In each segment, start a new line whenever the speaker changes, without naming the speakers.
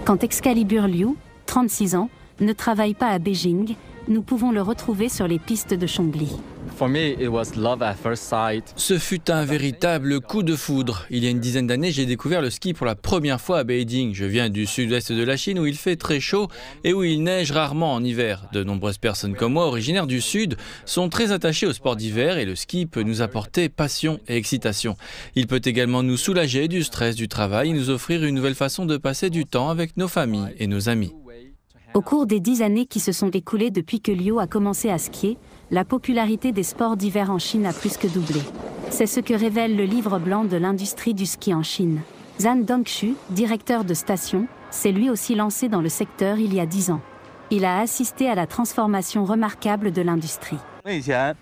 Quand Excalibur Liu, 36 ans, ne travaille pas à Beijing, nous pouvons le retrouver sur les pistes de Chongli.
Ce fut un véritable coup de foudre. Il y a une dizaine d'années, j'ai découvert le ski pour la première fois à Beijing. Je viens du sud-ouest de la Chine où il fait très chaud et où il neige rarement en hiver. De nombreuses personnes comme moi, originaires du sud, sont très attachées au sport d'hiver et le ski peut nous apporter passion et excitation. Il peut également nous soulager du stress du travail et nous offrir une nouvelle façon de passer du temps avec nos familles et nos amis.
Au cours des 10 années qui se sont écoulées depuis que Liu a commencé à skier, la popularité des sports d'hiver en Chine a plus que doublé. C'est ce que révèle le livre blanc de l'industrie du ski en Chine. Zhan Dongxu, directeur de station, s'est lui aussi lancé dans le secteur il y a 10 ans. Il a assisté à la transformation remarquable de l'industrie.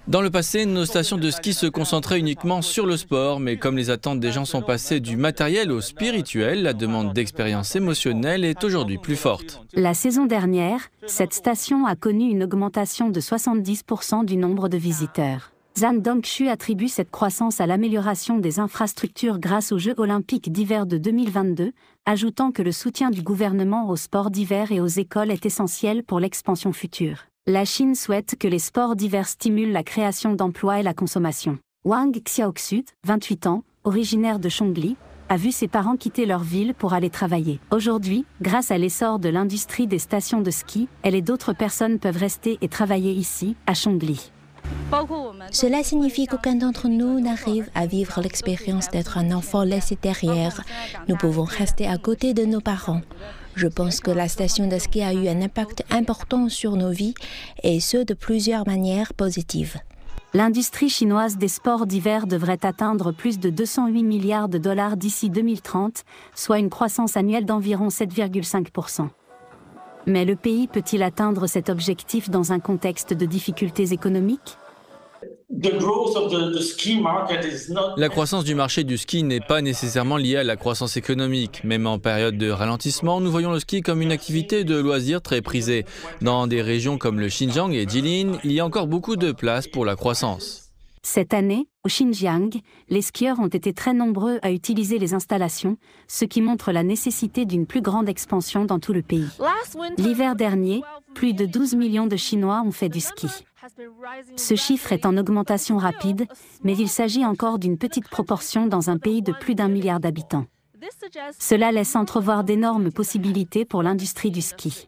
Dans le passé, nos stations de ski se concentraient uniquement sur le sport, mais comme les attentes des gens sont passées du matériel au spirituel, la demande d'expérience émotionnelle est aujourd'hui plus forte.
La saison dernière, cette station a connu une augmentation de 70% du nombre de visiteurs. Zhan Dongxu attribue cette croissance à l'amélioration des infrastructures grâce aux Jeux olympiques d'hiver de 2022, ajoutant que le soutien du gouvernement aux sports d'hiver et aux écoles est essentiel pour l'expansion future. La Chine souhaite que les sports d'hiver stimulent la création d'emplois et la consommation. Wang Xiaoxu, 28 ans, originaire de Chongli, a vu ses parents quitter leur ville pour aller travailler. Aujourd'hui, grâce à l'essor de l'industrie des stations de ski, elle et d'autres personnes peuvent rester et travailler ici, à Chongli.
Cela signifie qu'aucun d'entre nous n'arrive à vivre l'expérience d'être un enfant laissé derrière. Nous pouvons rester à côté de nos parents. Je pense que la station de ski a eu un impact important sur nos vies, et ce de plusieurs manières positives.
L'industrie chinoise des sports d'hiver devrait atteindre plus de 208 milliards de dollars d'ici 2030, soit une croissance annuelle d'environ 7,5%. Mais le pays peut-il atteindre cet objectif dans un contexte de difficultés économiques ?
La croissance du marché du ski n'est pas nécessairement liée à la croissance économique. Même en période de ralentissement, nous voyons le ski comme une activité de loisir très prisée. Dans des régions comme le Xinjiang et Jilin, il y a encore beaucoup de place pour la croissance.
Cette année, au Xinjiang, les skieurs ont été très nombreux à utiliser les installations, ce qui montre la nécessité d'une plus grande expansion dans tout le pays. L'hiver dernier, plus de 12 millions de Chinois ont fait du ski. Ce chiffre est en augmentation rapide, mais il s'agit encore d'une petite proportion dans un pays de plus d'1 milliard d'habitants. Cela laisse entrevoir d'énormes possibilités pour l'industrie du ski.